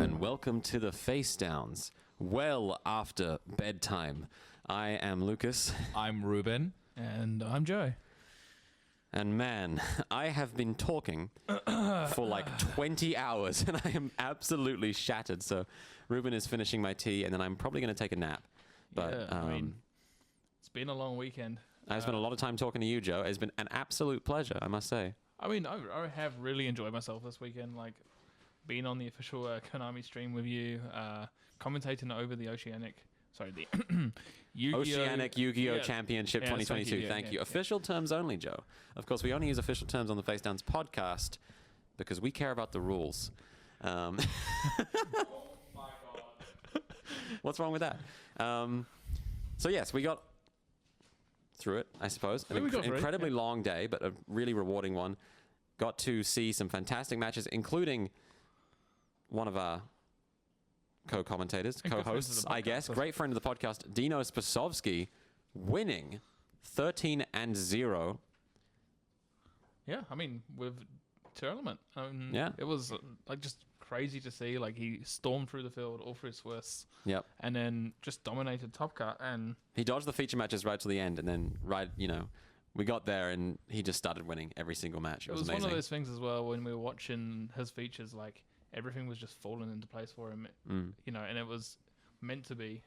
and welcome to the FACEDOWNS. Well after bedtime. I am Lucas. I'm Ruben. And I'm Joe. And man, I have been talking for like 20 hours and I am absolutely shattered. So Ruben is finishing my tea and then I'm probably going to take a nap. But it's been a long weekend. I spent a lot of time talking to you, Joe. It's been an absolute pleasure, I must say. I mean, I have really enjoyed myself this weekend. Like, being on the official Konami stream with you, commentating over the the Yu-Gi-Oh! Oceanic Yu-Gi-Oh! Championship 2022. Thank you. Official terms only, Joe. Of course, we only use official terms on the FaceDowns podcast because we care about the rules. Oh my god. What's wrong with that? So yes, we got through it, I suppose. An incredibly long day, but a really rewarding one. Got to see some fantastic matches, including one of our co-commentators, co-hosts, I guess. Great friend of the podcast, Dino Spasovsky, winning 13-0. Yeah, I mean, with tournament. Yeah. It was like just crazy to see. Like, he stormed through the field, all through Swiss. Yep. And then just dominated Top Cut. And he dodged the feature matches right to the end, and then we got there and he just started winning every single match. It was amazing. One of those things as well when we were watching his features, like everything was just falling into place for him, and it was meant to be.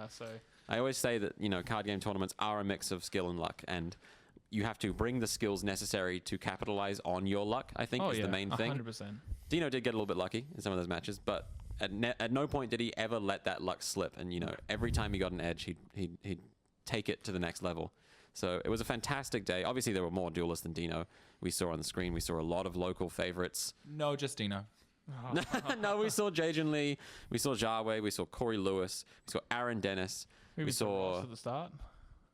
So I always say that, card game tournaments are a mix of skill and luck, and you have to bring the skills necessary to capitalize on your luck, I think, is the main thing. 100%. Dino did get a little bit lucky in some of those matches, but at no point did he ever let that luck slip. And, every time he got an edge, he'd take it to the next level. So it was a fantastic day. Obviously, there were more duelists than Dino. We saw on the screen. We saw a lot of local favorites. No, just Dino. No, we saw Jajan Lee. We saw Jarway. We saw Corey Lewis. We saw Aaron Dennis. We saw Ross at the start.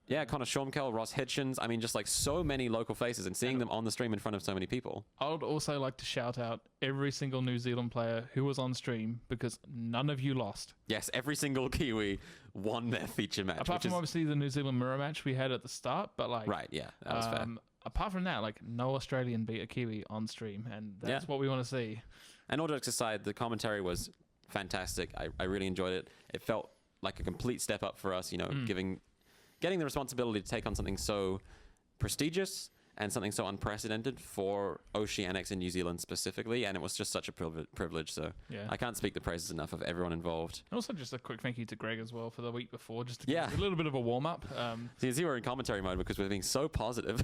Yeah, Connor Shormkel, Ross Hitchens. I mean, just like so many local faces, and seeing them on the stream in front of so many people. I would also like to shout out every single New Zealand player who was on stream, because none of you lost. Yes, every single Kiwi won their feature match. Apart from obviously the New Zealand mirror match we had at the start, but like... Right, yeah, that was fair. Apart from that, like, no Australian beat a Kiwi on stream, and that's what we want to see. And all jokes aside, the commentary was fantastic. I really enjoyed it. It felt like a complete step up for us, getting the responsibility to take on something so prestigious and something so unprecedented for Oceanics in New Zealand specifically, and it was just such a privilege. So I can't speak the praises enough of everyone involved. And also just a quick thank you to Greg as well for the week before, just to give a little bit of a warm-up. See, we're in commentary mode because we're being so positive.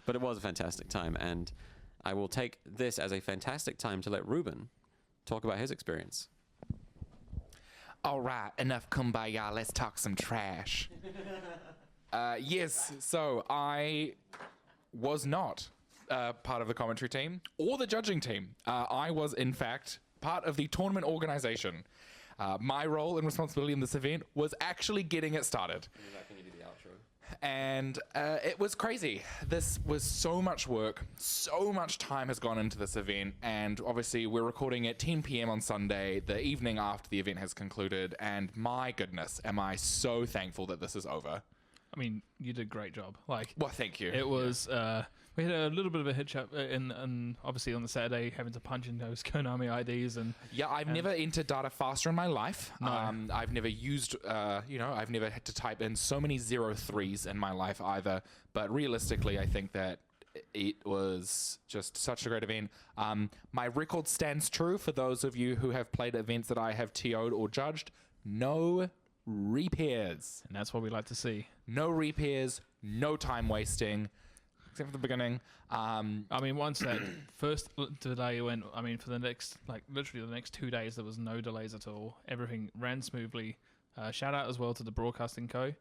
But it was a fantastic time, and I will take this as a fantastic time to let Ruben talk about his experience. All right, enough kumbaya. Let's talk some trash. Yes, so I was not part of the commentary team or the judging team. I was, in fact, part of the tournament organization. My role and responsibility in this event was actually getting it started. Can you do the outro? And it was crazy. This was so much work. So much time has gone into this event. And obviously, we're recording at 10 p.m. on Sunday, the evening after the event has concluded. And my goodness, am I so thankful that this is over. I mean, you did a great job. Like, well, thank you. It was... we had a little bit of a hitch up in obviously on the Saturday, having to punch in those Konami IDs. And yeah, I've never entered data faster in my life. No. I've never used, I've never had to type in so many 03s in my life either. But realistically, I think that it was just such a great event. My record stands true for those of you who have played events that I have TO'd or judged. No repairs. And that's what we like to see. No repairs, no time wasting. Except for the beginning. I mean, once that first delay went, I mean, for the next, literally the next 2 days, there was no delays at all. Everything ran smoothly. Shout out as well to the broadcasting co.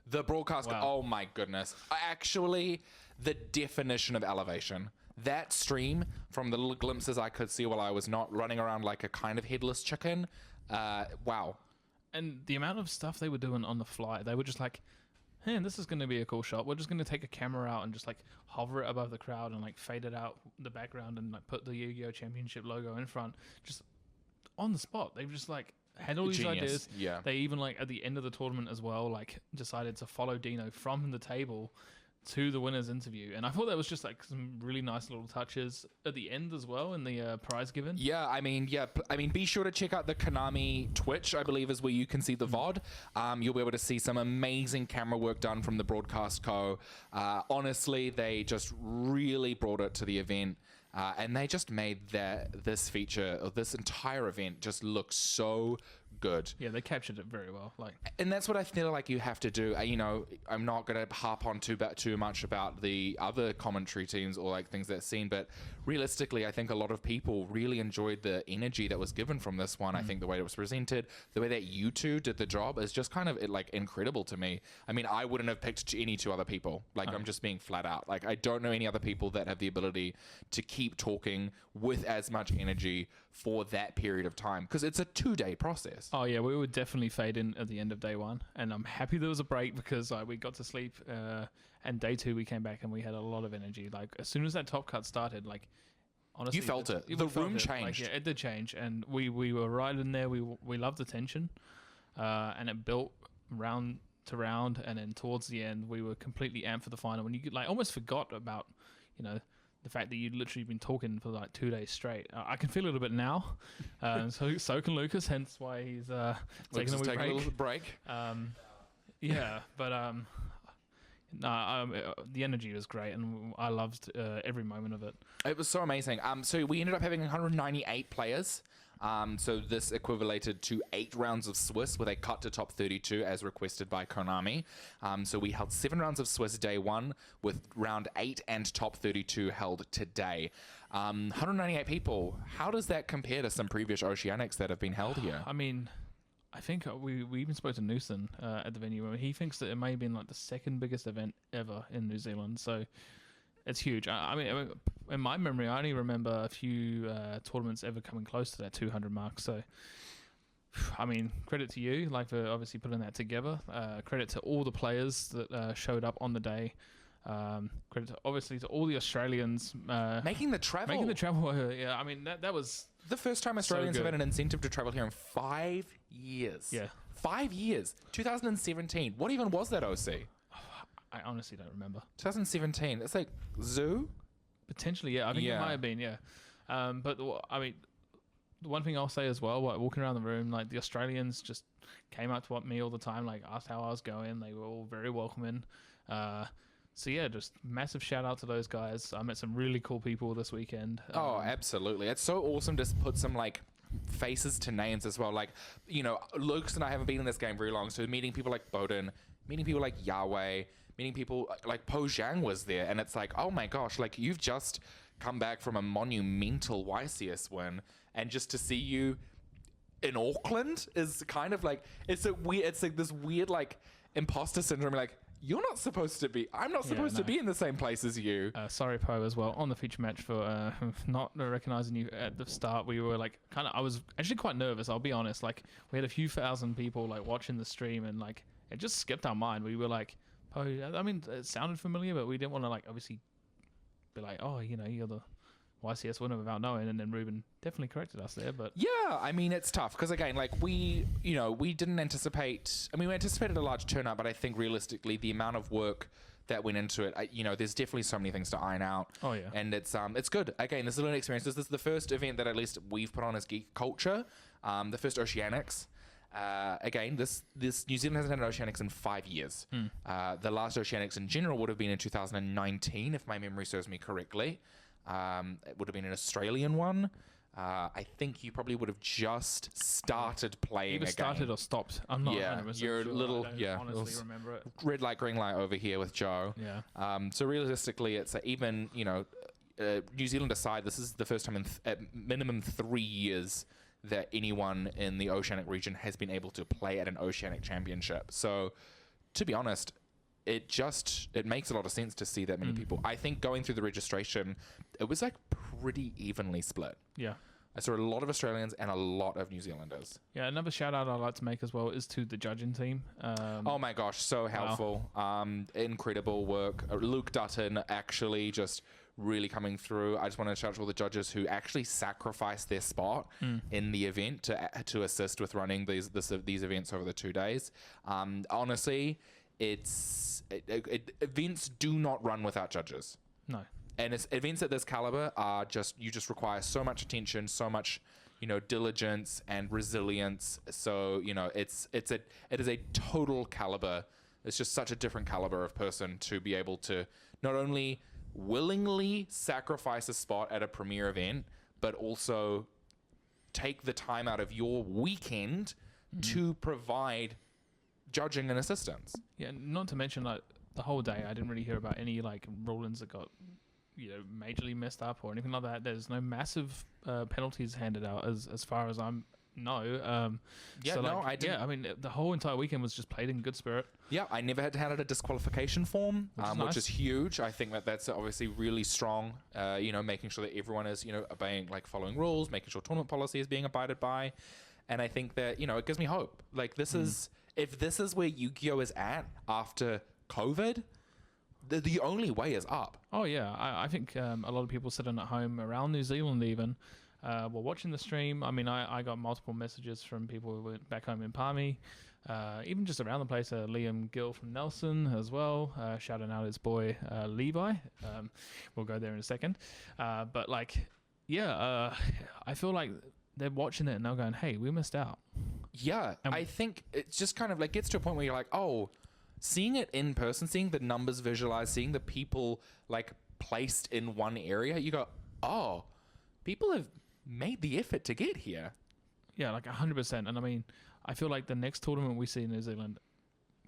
The broadcast, Oh my goodness. Actually, the definition of elevation. That stream, from the little glimpses I could see while I was not running around like a kind of headless chicken, wow. And the amount of stuff they were doing on the fly, they were just like, hey, this is going to be a cool shot. We're just going to take a camera out and just hover it above the crowd and fade it out the background and put the Yu-Gi-Oh! Championship logo in front. Just on the spot. They've just had all these ideas. Yeah. They even at the end of the tournament as well, decided to follow Dino from the table to the winner's interview, and I thought that was just like some really nice little touches at the end as well in the prize given. Be sure to check out the Konami Twitch, I believe is where you can see the VOD. You'll be able to see some amazing camera work done from the broadcast co. Honestly, they just really brought it to the event. And they just made this feature, or this entire event, just look so good. Yeah, they captured it very well. And that's what I feel like you have to do. I'm not going to harp on too much about the other commentary teams or like things that's seen, but realistically, I think a lot of people really enjoyed the energy that was given from this one. I think the way it was presented, the way that you two did the job is just kind of incredible to me. I mean, I wouldn't have picked any two other people. I'm just being flat out. I don't know any other people that have the ability to keep talking with as much energy for that period of time, because it's a 2-day process. Oh yeah, we would definitely fade in at the end of day one, and I'm happy there was a break because we got to sleep, and day 2 we came back and we had a lot of energy. As soon as that top cut started, honestly, you felt it. The room changed. It did change, and we were right in there. We loved the tension, and it built round to round, and then towards the end we were completely amped for the final. When you almost forgot about the fact that you'd literally been talking for 2 days straight. I can feel it a bit now. So can Lucas, hence why he's taking a little break. The energy was great, and I loved every moment of it. It was so amazing. So we ended up having 198 players. So this equivalated to 8 rounds of Swiss with a cut to top 32 as requested by Konami. So we held 7 rounds of Swiss day 1 with round 8 and top 32 held today. 198 people. How does that compare to some previous Oceanics that have been held here? I mean, I think we even spoke to Newson at the venue, and he thinks that it may have been the second biggest event ever in New Zealand. So it's huge. I mean, in my memory, I only remember a few tournaments ever coming close to that 200 mark. So, I mean, credit to you, for obviously putting that together. Credit to all the players that showed up on the day. Credit to all the Australians making the travel. Yeah, I mean that was the first time Australians have had an incentive to travel here in 5 years. Yeah, 5 years. 2017. What even was that, OC? I honestly don't remember. 2017. It's Zoo? Potentially, yeah. I think it might have been, yeah. But, I mean, the one thing I'll say as well, walking around the room, the Australians just came up to me all the time, asked how I was going. They were all very welcoming. So, yeah, just massive shout out to those guys. I met some really cool people this weekend. Oh, absolutely. It's so awesome to put some, faces to names as well. Lucas and I haven't been in this game very long, so meeting people like Bowden, meeting people like Yahweh, meeting people like Po Zhang was there, and it's oh my gosh, you've just come back from a monumental YCS win, and just to see you in Auckland is kind of it's this weird imposter syndrome. You're not supposed to be. I'm not supposed to be in the same place as you. Sorry, Po, as well on the feature match for not recognizing you at the start. We were I was actually quite nervous. I'll be honest. We had a few thousand people watching the stream, and it just skipped our mind. We were Po, I mean, it sounded familiar, but we didn't want to obviously be oh, you're the YCS winner without knowing. And then Ruben definitely corrected us there. But yeah, I mean, it's tough because again, we didn't anticipate. I mean, we anticipated a large turnout, but I think realistically, the amount of work that went into it, there's definitely so many things to iron out. Oh yeah, and it's good. Again, this is a learning experience. This is the first event that at least we've put on as Geek Culture, the first Oceanics. Again, this New Zealand hasn't had an Oceanics in 5 years. The last Oceanics in general would have been in 2019, if my memory serves me correctly. It would have been an Australian one. I think you probably would have just started playing either again. Started or stopped. I'm not. Yeah, you're sure. little. Honestly, remember it. Red light, green light over here with Joe. Yeah. So realistically, it's even New Zealand aside, this is the first time in at minimum 3 years that anyone in the Oceanic region has been able to play at an Oceanic championship. So, to be honest, it makes a lot of sense to see that many people. I think going through the registration, it was pretty evenly split. Yeah. I saw a lot of Australians and a lot of New Zealanders. Yeah, another shout out I'd like to make as well is to the judging team. Oh my gosh, so helpful. Wow. Incredible work. Luke Dutton actually just really coming through. I just want to shout out to all the judges who actually sacrificed their spot in the event to assist with running these events over the 2 days. Honestly, events do not run without judges. No. And events at this caliber are you just require so much attention, so much, diligence and resilience. So, it is a total caliber. It's just such a different caliber of person to be able to not only willingly sacrifice a spot at a premier event, but also take the time out of your weekend to provide judging and assistance. Yeah, not to mention like the whole day, I didn't really hear about any like rulings that got majorly messed up or anything like that. There's no massive penalties handed out as far as I know. I didn't. Yeah, I mean the whole entire weekend was just played in good spirit. Yeah, I never had to hand out a disqualification form, which is huge. I think that's obviously really strong. Making sure that everyone is obeying, like following rules, making sure tournament policy is being abided by, and I think that it gives me hope. Like this is if this is where Yu-Gi-Oh is at after COVID. The only way is up. Oh yeah, I think a lot of people sitting at home around New Zealand even were watching the stream. I mean, I got multiple messages from people who were back home in Palmy, even just around the place. Liam Gill from Nelson as well, shouting out his boy Levi. We'll go there in a second. But like, I feel like they're watching it and they're going, "Hey, we missed out." Yeah, I think it's just kind of like gets to a point where you're like, "Oh." Seeing it in person, seeing the numbers visualized, seeing the people like placed in one area, you go, oh, people have made the effort to get here. Yeah, like 100%. And I mean, I feel like the next tournament we see in New Zealand,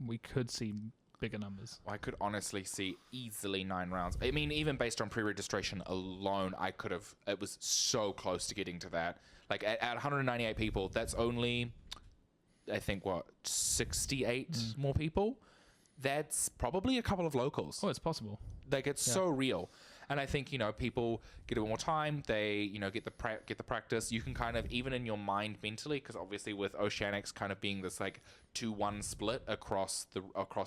we could see bigger numbers. I could honestly see easily 9 rounds. I mean, even based on pre-registration alone, it was so close to getting to that. Like at 198 people, that's only, I think, 68 more people? That's probably a couple of locals. Oh, it's possible. Like it's so real, and I think people get a bit more time. They get the practice. You can kind of even in your mind mentally, because obviously with Oceanics kind of being this like 2-1 split across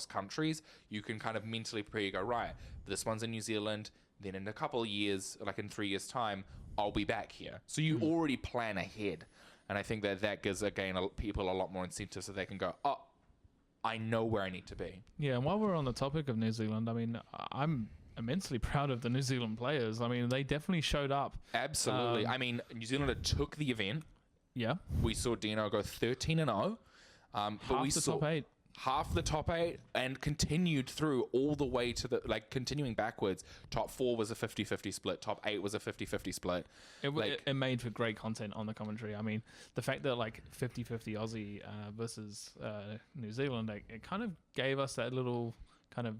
countries, you can kind of mentally prepare. You go right. This one's in New Zealand. Then in a couple of years, like in 3 years' time, I'll be back here. So you already plan ahead, and I think that gives people a lot more incentive, so they can go, oh, I know where I need to be. Yeah, and while we're on the topic of New Zealand, I mean, I'm immensely proud of the New Zealand players. I mean, they definitely showed up. Absolutely. I mean, New Zealand took the event. Yeah. We saw Dino go 13-0. But we saw top 8. Half the top 8 and continued through all the way to continuing backwards. Top 4 was a 50-50 split. Top 8 was a 50-50 split. It made for great content on the commentary. I mean, the fact that like 50-50 Aussie versus New Zealand, it kind of gave us that little kind of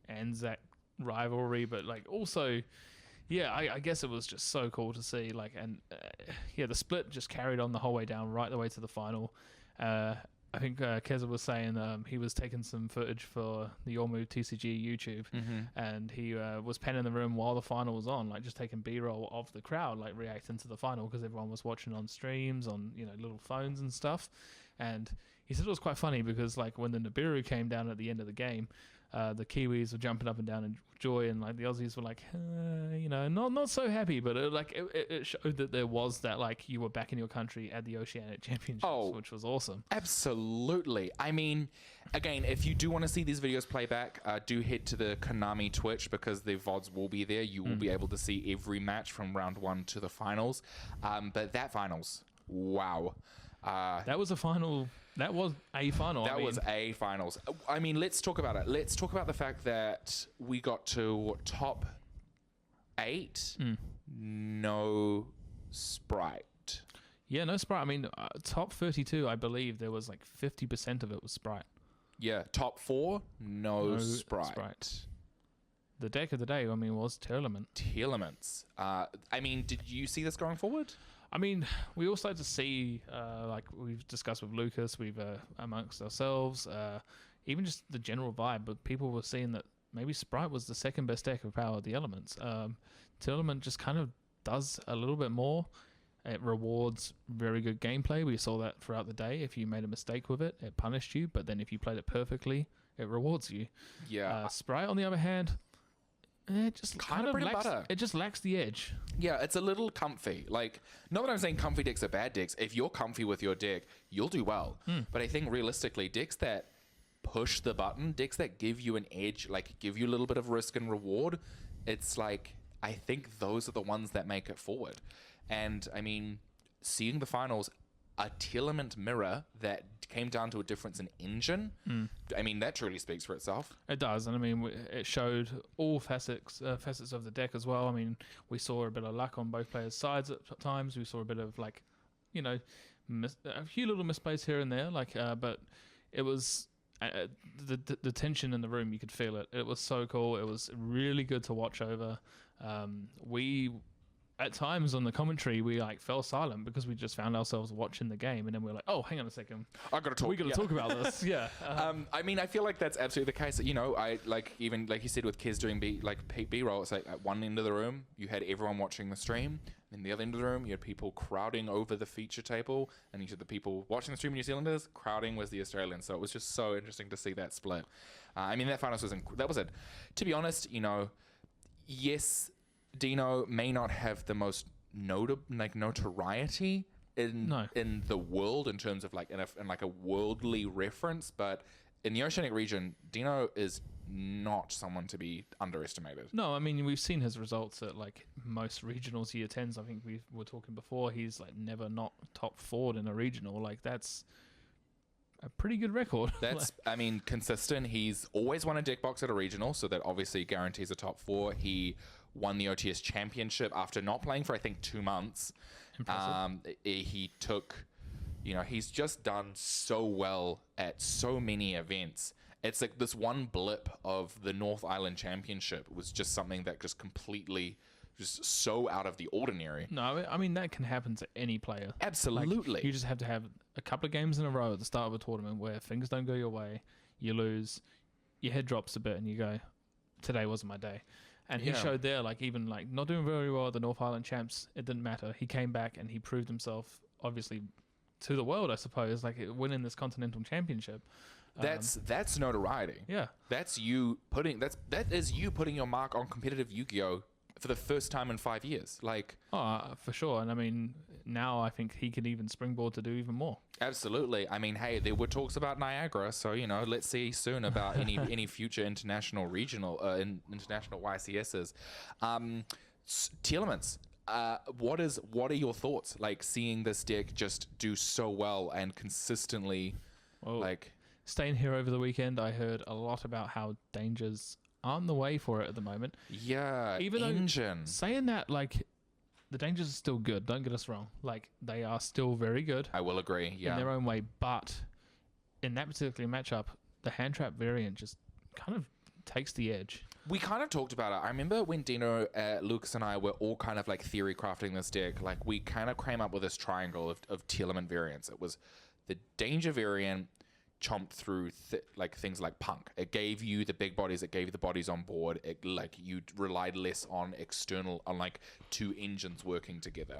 Anzac rivalry, but like also, yeah, I guess it was just so cool to see. Like, and the split just carried on the whole way down, right the way to the final. I think Keza was saying he was taking some footage for the Your Move TCG YouTube, and he was penning the room while the final was on, like just taking B-roll of the crowd, like reacting to the final because everyone was watching on streams, on little phones and stuff. And he said it was quite funny because like when the Nibiru came down at the end of the game, the Kiwis were jumping up and down in joy, and like the Aussies were like, not so happy, but it showed that there was that like you were back in your country at the Oceanic Championships, which was awesome. Absolutely. I mean, again, if you do want to see these videos play back, do head to the Konami Twitch because the VODs will be there. You will be able to see every match from round 1 to the finals. But that finals, wow. That was a final. That was a final. That was a finals. I mean, let's talk about it. Let's talk about the fact that we got to top 8, no Sprite. Yeah, no Sprite. I mean, top 32, I believe there was like 50% of it was Sprite. Yeah, top 4, no Sprite. The deck of the day, I mean, was Tearlament. Tearlaments. I mean, did you see this going forward? I mean, we also had to see, like we've discussed with Lucas, we've amongst ourselves, even just the general vibe, but people were seeing that maybe Sprite was the second best deck of Power of the Elements. Tearlament just kind of does a little bit more. It rewards very good gameplay. We saw that throughout the day. If you made a mistake with it, it punished you, but then if you played it perfectly, it rewards you. Yeah. Sprite, on the other hand, it just kind of lacks, it just lacks the edge. Yeah, it's a little comfy. Like, not that I'm saying comfy decks are bad decks. If you're comfy with your deck, you'll do well. But I think realistically, decks that push the button, decks that give you an edge, like give you a little bit of risk and reward, it's like, I think those are the ones that make it forward. And I mean, seeing the finals, a Telement mirror that came down to a difference in engine, I mean, that truly speaks for itself. It does, and I mean, it showed all facets of the deck as well. I mean, we saw a bit of luck on both players' sides at times. We saw a bit of like, you know, a few little misplays here and there, like, but it was the tension in the room. You could feel it. It was so cool. It was really good to watch over. We at times on the commentary we like fell silent because we just found ourselves watching the game, and then we're like, oh, hang on a second, I gotta talk. We gotta talk about this. Yeah. I mean, I feel like that's absolutely the case. You know, I like, even like you said with Kez doing B-roll, it's like at one end of the room you had everyone watching the stream, and the other end of the room you had people crowding over the feature table, and you had the people watching the stream, New Zealanders, crowding was the Australians. So it was just so interesting to see that split. I mean, that finals was that was it. To be honest, you know, yes, Dino may not have the most notoriety in the world in terms of like in like a worldly reference, but in the Oceanic region, Dino is not someone to be underestimated. No, I mean, we've seen his results at like most regionals he attends. I think we were talking before. He's like never not top forward in a regional. Like that's a pretty good record. That's, I mean, consistent. He's always won a deck box at a regional, so that obviously guarantees a top 4. He won the OTS championship after not playing for I think 2 months. He took, you know, he's just done so well at so many events. It's like this one blip of the North Island Championship was just something that just completely, just so out of the ordinary. No, I mean, that can happen to any player. Absolutely. Like, you just have to have a couple of games in a row at the start of a tournament where things don't go your way, you lose, your head drops a bit, and you go, today wasn't my day. And he showed there, like, even like not doing very well at the North Island Champs, it didn't matter. He came back and he proved himself, obviously, to the world, I suppose, like winning this Continental Championship. That's notoriety. Yeah. That is you putting your mark on competitive Yu-Gi-Oh! For the first time in 5 years. Like, for sure. And I mean, now I think he could even springboard to do even more. Absolutely. I mean, hey, there were talks about Niagara, so, you know, let's see soon about any future international regional international YCSs. Telements, what are your thoughts, like, seeing this deck just do so well and consistently, like, staying here over the weekend, I heard a lot about how Dangers on the way for it at the moment. Yeah, even engine. Though saying that, like, the Dangers are still good, don't get us wrong, like, they are still very good. I will agree. Yeah, in their own way, but in that particular matchup, the hand trap variant just kind of takes the edge. We kind of talked about it. I remember when Dino, Lucas and I were all kind of like theory crafting this deck, like we kind of came up with this triangle of Telement variants. It was the Danger variant chomped through things like Punk. It gave you the big bodies, it gave you the bodies on board. It, like, you relied less on external, on like 2 engines working together.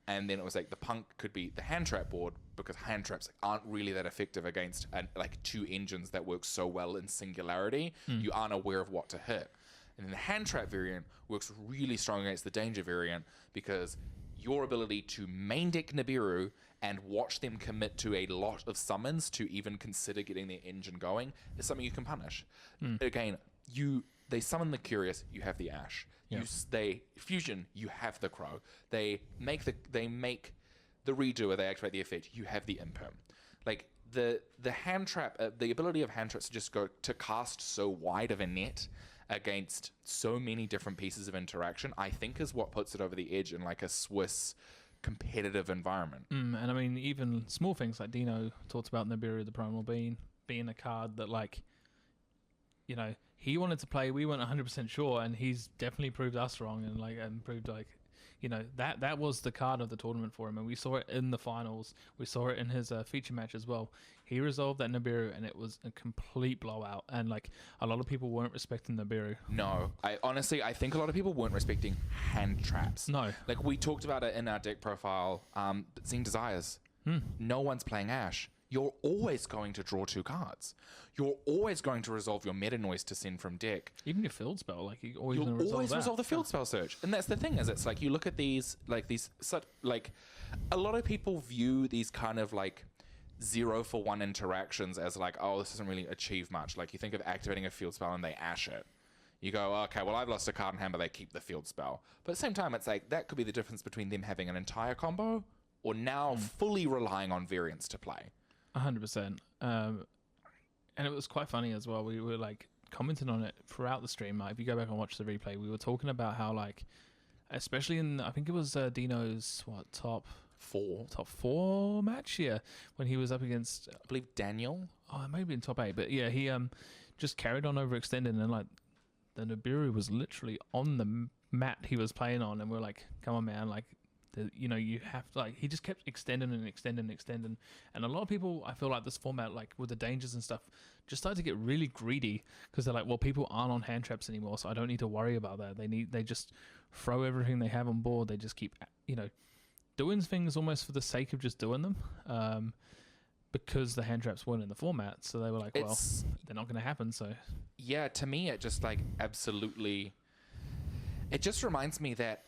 And then it was like the Punk could be the hand trap board, because hand traps aren't really that effective against like 2 engines that work so well in singularity. You aren't aware of what to hit. And then the hand trap variant works really strong against the Danger variant, because your ability to main deck Nibiru and watch them commit to a lot of summons to even consider getting their engine going is something you can punish. Again, they summon the Curious, you have the Ash. Yeah. They fusion, you have the Crow. They make the Redoer, they activate the effect, you have the Imperm. Like, the hand trap, the ability of hand traps to just go to cast so wide of a net against so many different pieces of interaction, I think is what puts it over the edge in like a Swiss competitive environment. And I mean, even small things like Dino talked about Nibiru, the Primal Being, being a card that, like, you know, he wanted to play, we weren't 100% sure, and he's definitely proved us wrong, and proved, like, you know, that was the card of the tournament for him, and we saw it in the finals. We saw it in his feature match as well. He resolved that Nibiru, and it was a complete blowout, and, like, a lot of people weren't respecting Nibiru. No, I think a lot of people weren't respecting hand traps. No. Like, we talked about it in our deck profile, Seeing Desires. No one's playing Ash. You're always going to draw 2 cards. You're always going to resolve your meta noise to send from deck. Even your field spell, like, you'll always resolve the field spell search. And that's the thing, is it's like, you look at these, like, a lot of people view these kind of, like, 0-for-1 interactions as like, oh, this doesn't really achieve much. Like, you think of activating a field spell and they ash it. You go, okay, well, I've lost a card in hand, but they keep the field spell. But at the same time, it's like, that could be the difference between them having an entire combo or now fully relying on variants to play. 100%. And it was quite funny as well. We were like commenting on it throughout the stream. Like, if you go back and watch the replay, we were talking about how, like, especially in, I think it was Dino's, top four match, when he was up against, I believe Daniel. Oh, it may have been top 8, but yeah, he just carried on overextending, and like the Nibiru was literally on the mat he was playing on, and we're like, come on, man, like, you have to, like, he just kept extending, and a lot of people, I feel like this format, like with the dangers and stuff, just started to get really greedy because they're like, well, people aren't on hand traps anymore, so I don't need to worry about that. They just throw everything they have on board. They just keep, doing things almost for the sake of just doing them, because the hand traps weren't in the format. So they were like, well, they're not going to happen. So yeah, to me, it just like absolutely, it just reminds me that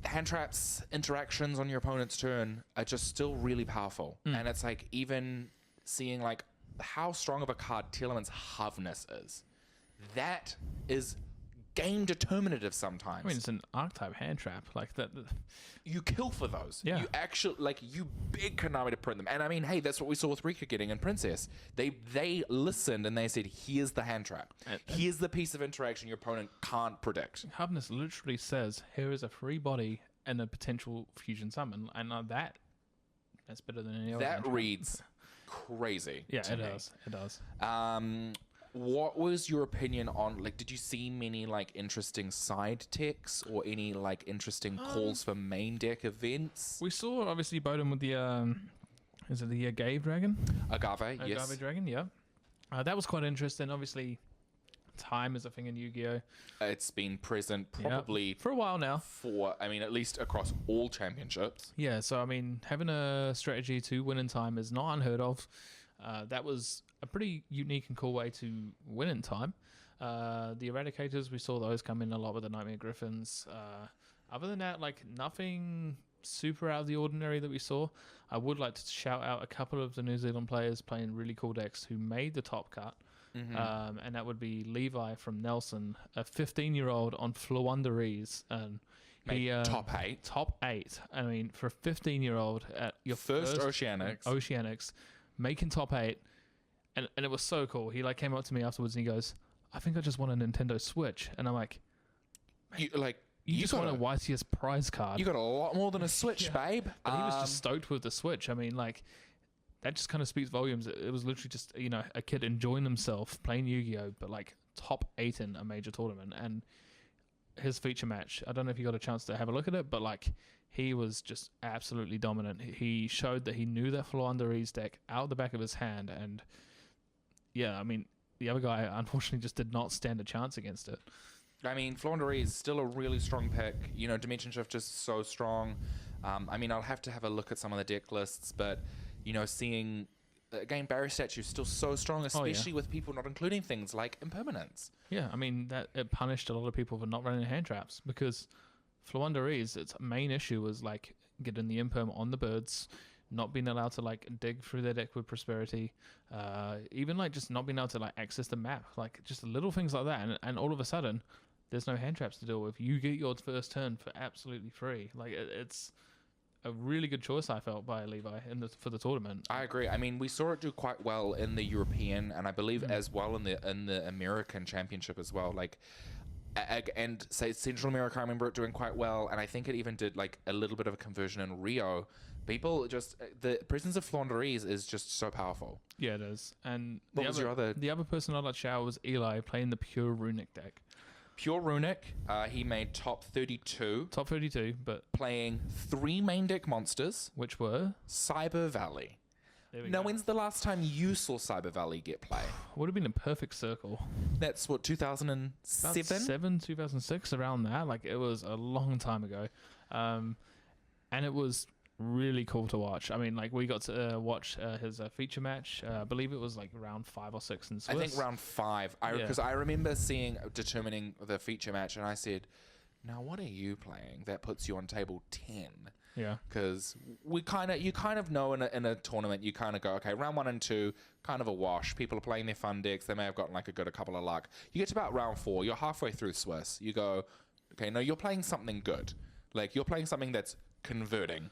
hand traps interactions on your opponent's turn are just still really powerful. And it's like, even seeing like how strong of a card Telemann's Harvness is, that is game determinative sometimes. I mean, it's an archetype hand trap like that. You kill for those. Yeah. You actually, like, you beg Konami to print them. And I mean, hey, that's what we saw with Rika getting in Princess. They listened and they said, here's the hand trap. Here's the piece of interaction your opponent can't predict. Harvness literally says, here is a free body and a potential fusion summon. And that's better than any other. That reads crazy. Yeah, it does. It does. What was your opinion on, like, did you see many, like, interesting side techs or any, like, interesting calls for main deck events? We saw, obviously, Bowden with the, is it the Agave Dragon? Agave, yes. Agave Dragon, yeah. That was quite interesting. Obviously, time is a thing in Yu-Gi-Oh! It's been present probably for a while now. At least across all championships. Yeah, so, I mean, having a strategy to win in time is not unheard of. That was a pretty unique and cool way to win in time. The Eradicators, we saw those come in a lot with the Nightmare Griffins. Other than that, like, nothing super out of the ordinary that we saw. I would like to shout out a couple of the New Zealand players playing really cool decks who made the top cut. And that would be Levi from Nelson, a 15-year-old on Flwanderese, and he top 8. Top 8. I mean, for a 15-year-old at your first Oceanics, making top 8, and it was so cool. He like came up to me afterwards and he goes, "I think I just won a Nintendo Switch," and I'm like, "You just won a YCS prize card. You got a lot more than a Switch, babe." But he was just stoked with the Switch. I mean, like, that just kind of speaks volumes. It was literally just, a kid enjoying himself playing Yu-Gi-Oh, but like top 8 in a major tournament. And his feature match, I don't know if you got a chance to have a look at it, but like, he was just absolutely dominant. He showed that he knew that Flwanderese deck out the back of his hand, and yeah, I mean, the other guy unfortunately just did not stand a chance against it. I mean, Flwanderese is still a really strong pick. Dimension Shift is so strong. I mean, I'll have to have a look at some of the deck lists, but seeing again, Barrier Statue is still so strong, especially with people not including things like Impermanence. Yeah, I mean, that it punished a lot of people for not running hand traps, because Flwanderese, its main issue was like getting the Imperm on the birds, not being allowed to like dig through their deck with Prosperity, even like just not being able to like access the map, like just little things like that, and all of a sudden there's no hand traps to deal with. You get your first turn for absolutely free. Like, it's a really good choice, I felt, by Levi for the tournament. I agree. I mean, we saw it do quite well in the European, and I believe as well in the American Championship as well. Like, and say Central America, I remember it doing quite well, and I think it even did like a little bit of a conversion in Rio. People just, the presence of Flwanderese is just so powerful. Yeah, it is. And what was your other? The other person I'd like to shout was Eli playing the pure Runic deck. Pure Runic, he made top 32. Top 32, but playing 3 main deck monsters, which were Cyber Valley. Now, when's the last time you saw Cyber Valley get play? Would have been a perfect circle. That's what, 2007? 2006, around that. Like, it was a long time ago. And it was really cool to watch. I mean, like, we got to watch his feature match. I believe it was like round 5 or 6 in Swiss. I think round 5. Because I remember determining the feature match, and I said, now what are you playing that puts you on table 10? Yeah. Because you kind of know in a tournament, you kind of go, okay, round 1 and 2, kind of a wash. People are playing their fun decks. They may have gotten like a couple of luck. You get to about round 4, you're halfway through Swiss. You go, okay, no, you're playing something good. Like, you're playing something that's converting.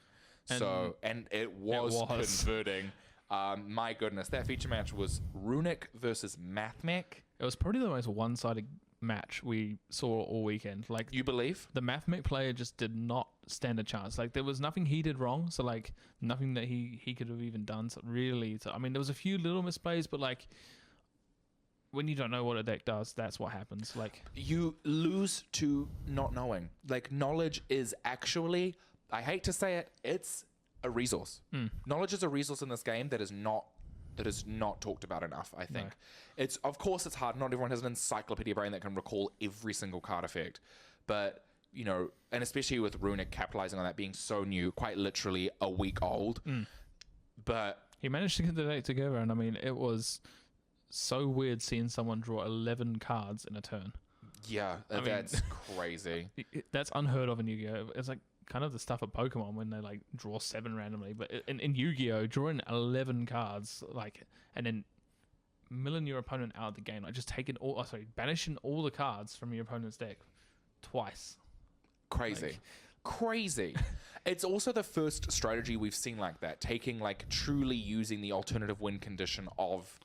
And it was converting. My goodness, that feature match was Runic versus Mathmech. It was probably the most one-sided match we saw all weekend. Like, you believe? The Mathmech player just did not stand a chance. Like, there was nothing he did wrong, so like nothing that he could have even done. So really, I mean, there was a few little misplays, but like when you don't know what a deck does, that's what happens. Like, you lose to not knowing. Like, knowledge is actually, I hate to say it, it's a resource. Knowledge is a resource in this game that is not talked about enough, I think. No. Of course it's hard. Not everyone has an encyclopedia brain that can recall every single card effect. But, you know, and especially with Runic capitalizing on that being so new, quite literally a week old. But he managed to get the deck together, and I mean, it was so weird seeing someone draw 11 cards in a turn. Yeah, that's crazy. That's unheard of in Yu-Gi-Oh! It's like kind of the stuff of Pokemon when they like draw 7 randomly, but in Yu-Gi-Oh! Drawing 11 cards, like, and then milling your opponent out of the game, like just banishing all the cards from your opponent's deck twice. Crazy. It's also the first strategy we've seen like that, taking like truly using the alternative win condition of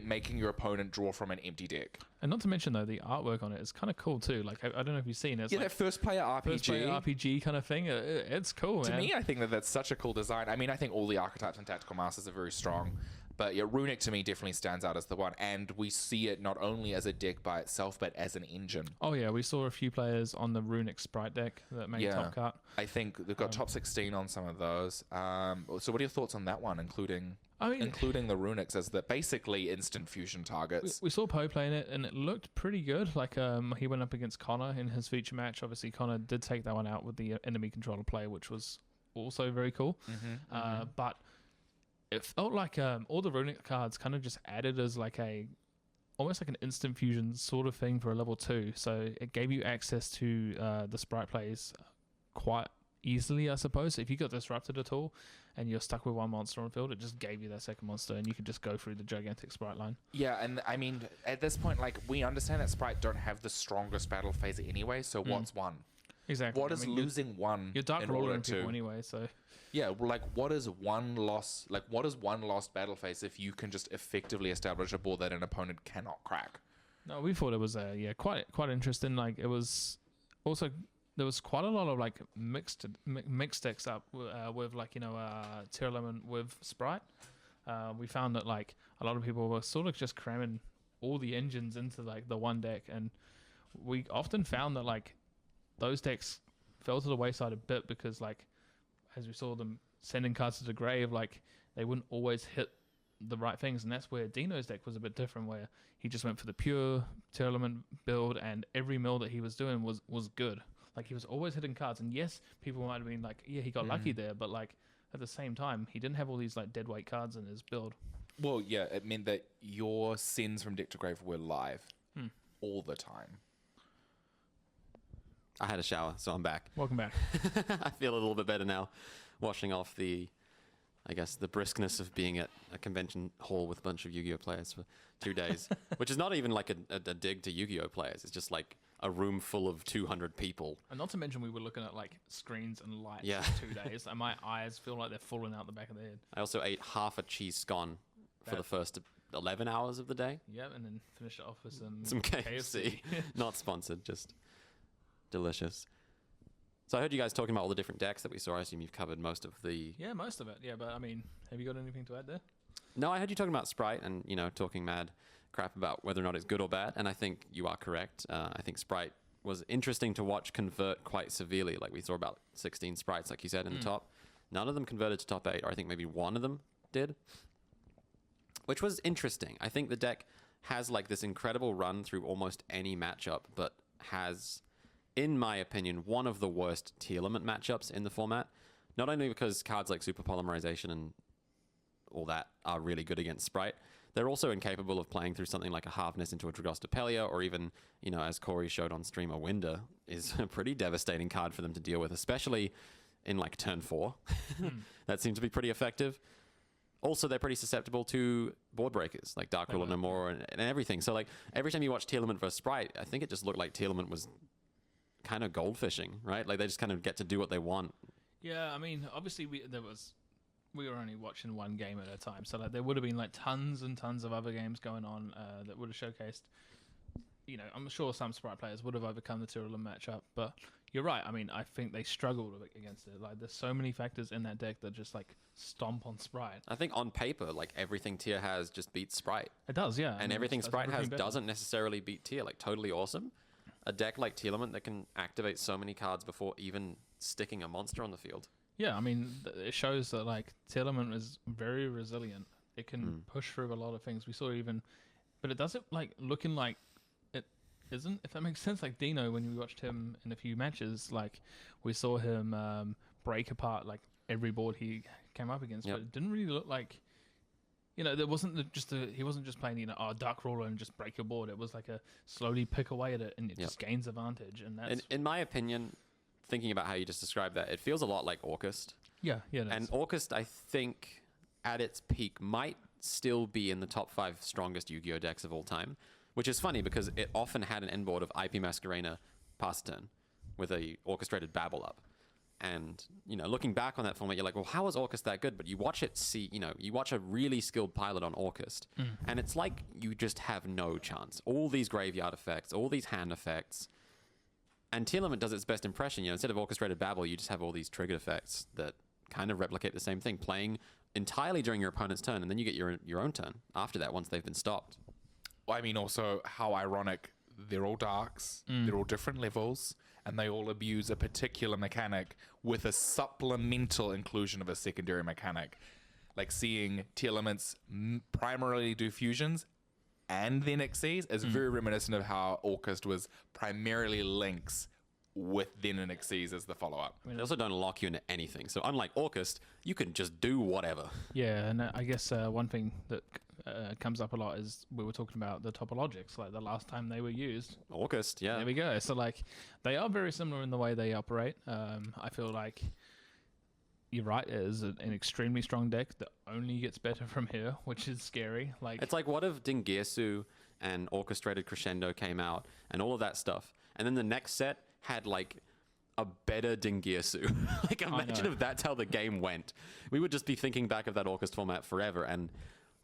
making your opponent draw from an empty deck. And not to mention though, the artwork on it is kind of cool too. Like, I don't know if you've seen it. It's that first player RPG kind of thing. It's cool, to man. me, I think that's such a cool design. I mean, I think all the archetypes and tactical masters are very strong, but yeah, Runic to me definitely stands out as the one, and we see it not only as a deck by itself but as an engine. Oh yeah, we saw a few players on the Runic Sprite deck that made top cut. I think they've got top 16 on some of those. So what are your thoughts on that one, including the Runics as the basically instant fusion targets? We saw Poe playing it, and it looked pretty good. Like, he went up against Connor in his feature match. Obviously, Connor did take that one out with the enemy controller play, which was also very cool. But it felt like all the Runic cards kind of just added as like almost like an instant fusion sort of thing for a level 2. So it gave you access to the sprite plays quite easily, I suppose. If you got disrupted at all and you're stuck with one monster on the field, it just gave you that second monster and you could just go through the gigantic sprite line. Yeah, and I mean, at this point, like, we understand that sprite don't have the strongest battle phase anyway, so what's one? Exactly. What is losing one? You're dark rolling people anyway, so... Yeah, like, what is one lost battle phase if you can just effectively establish a board that an opponent cannot crack? No, we thought it was quite interesting. Like, it was also... There was quite a lot of like mixed decks up with like, you know, Tier Element with Sprite. We found that like a lot of people were sort of just cramming all the engines into like the one deck, and we often found that like those decks fell to the wayside a bit because, like, as we saw them sending cards to the grave, like they wouldn't always hit the right things, and that's where Dino's deck was a bit different, where he just went for the pure Tier Element build, and every mill that he was doing was good. Like, he was always hitting cards, and yes, people might have been like, yeah, he got lucky there, but like at the same time, he didn't have all these like dead weight cards in his build. Well, yeah, it meant that your sends from deck to grave were live all the time. I had a shower, so I'm back. Welcome back. I feel a little bit better now, washing off the briskness of being at a convention hall with a bunch of Yu-Gi-Oh players for 2 days, which is not even like a dig to Yu-Gi-Oh players. It's just like a room full of 200 people. And not to mention, we were looking at like screens and lights for 2 days, and my eyes feel like they're falling out the back of the head. I also ate half a cheese scone for the first 11 hours of the day. Yep, and then finished it off with some KFC. Not sponsored, just delicious. So I heard you guys talking about all the different decks that we saw. I assume you've covered most of the... Yeah, most of it. Yeah, but I mean, have you got anything to add there? No, I heard you talking about Sprite and, you know, talking mad crap about whether or not it's good or bad, and I think you are correct. I think Sprite was interesting to watch convert quite severely. Like, we saw about 16 Sprites, like you said, in the top. None of them converted to top 8, or I think maybe one of them did, which was interesting. I think the deck has like this incredible run through almost any matchup, but has, in my opinion, one of the worst Tier Element matchups in the format. Not only because cards like Super Polymerization and all that are really good against Sprite, they're also incapable of playing through something like a Harvness into a Dragostopelia, or even, you know, as Corey showed on stream, a Winder is a pretty devastating card for them to deal with, especially in like turn 4. That seems to be pretty effective. Also, they're pretty susceptible to board breakers, like Dark Ruler No More and everything. So like every time you watch Tearlament versus Sprite, I think it just looked like Tearlament was kind of goldfishing, right? Like they just kind of get to do what they want. Yeah, I mean, obviously we were only watching one game at a time, so like there would have been like tons and tons of other games going on that would have showcased. You know, I'm sure some Sprite players would have overcome the Tearlament matchup, but you're right. I mean, I think they struggled against it. Like, there's so many factors in that deck that just like stomp on Sprite. I think on paper, like everything Tier has just beats Sprite. It does, yeah. And everything Sprite has doesn't necessarily beat Tier. Like, totally awesome. A deck like Tearlament that can activate so many cards before even sticking a monster on the field. Yeah, I mean, it shows that like Tearlament is very resilient. It can push through a lot of things. We saw even, but it doesn't like looking like it isn't. If that makes sense, like Dino, when we watched him in a few matches, like we saw him break apart like every board he came up against, but it didn't really look like. You know, there wasn't he wasn't just playing, Dark Ruler and just break your board. It was like a slowly pick away at it and it just gains advantage. And that's... In my opinion, thinking about how you just described that, it feels a lot like Orcust. Yeah. And Orcust, I think, at its peak, might still be in the top 5 strongest Yu-Gi-Oh! Decks of all time, which is funny because it often had an end board of IP Masquerena pass turn with a orchestrated Babble up. And, looking back on that format, you're like, well, how was Orcust that good? But you watch it you watch a really skilled pilot on Orcust, and it's like you just have no chance. All these graveyard effects, all these hand effects. And Tearlament does its best impression. Instead of orchestrated Babble, you just have all these triggered effects that kind of replicate the same thing, playing entirely during your opponent's turn, and then you get your own turn after that once they've been stopped. Well, I mean, also, how ironic. They're all darks. They're all different levels. And they all abuse a particular mechanic with a supplemental inclusion of a secondary mechanic. Like seeing Tearlaments primarily do fusions and then Xyz is very reminiscent of how Orcust was primarily Lynx with then an Xyz as the follow-up. They also don't lock you into anything. So unlike Orcust, you can just do whatever. Yeah, and I guess one thing that comes up a lot is we were talking about the topologics, like the last time they were used. Orcust, yeah. There we go. So like they are very similar in the way they operate. I feel like you're right, it is an extremely strong deck that only gets better from here, which is scary. Like it's like, what if Dingirsu and Orchestrated Crescendo came out and all of that stuff, and then the next set had like a better Dingirsu. Like imagine if that's how the game went. We would just be thinking back of that Orcust format forever. And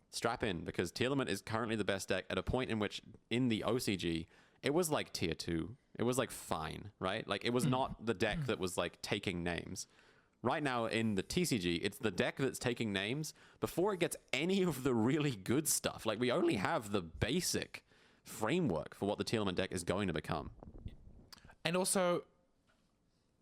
strap in, because Tearlament is currently the best deck at a point in which in the OCG it was like tier 2. It was like fine, right? Like it was not the deck that was like taking names. Right now in the TCG, it's the deck that's taking names before it gets any of the really good stuff. Like we only have the basic framework for what the Tearlament deck is going to become. And also,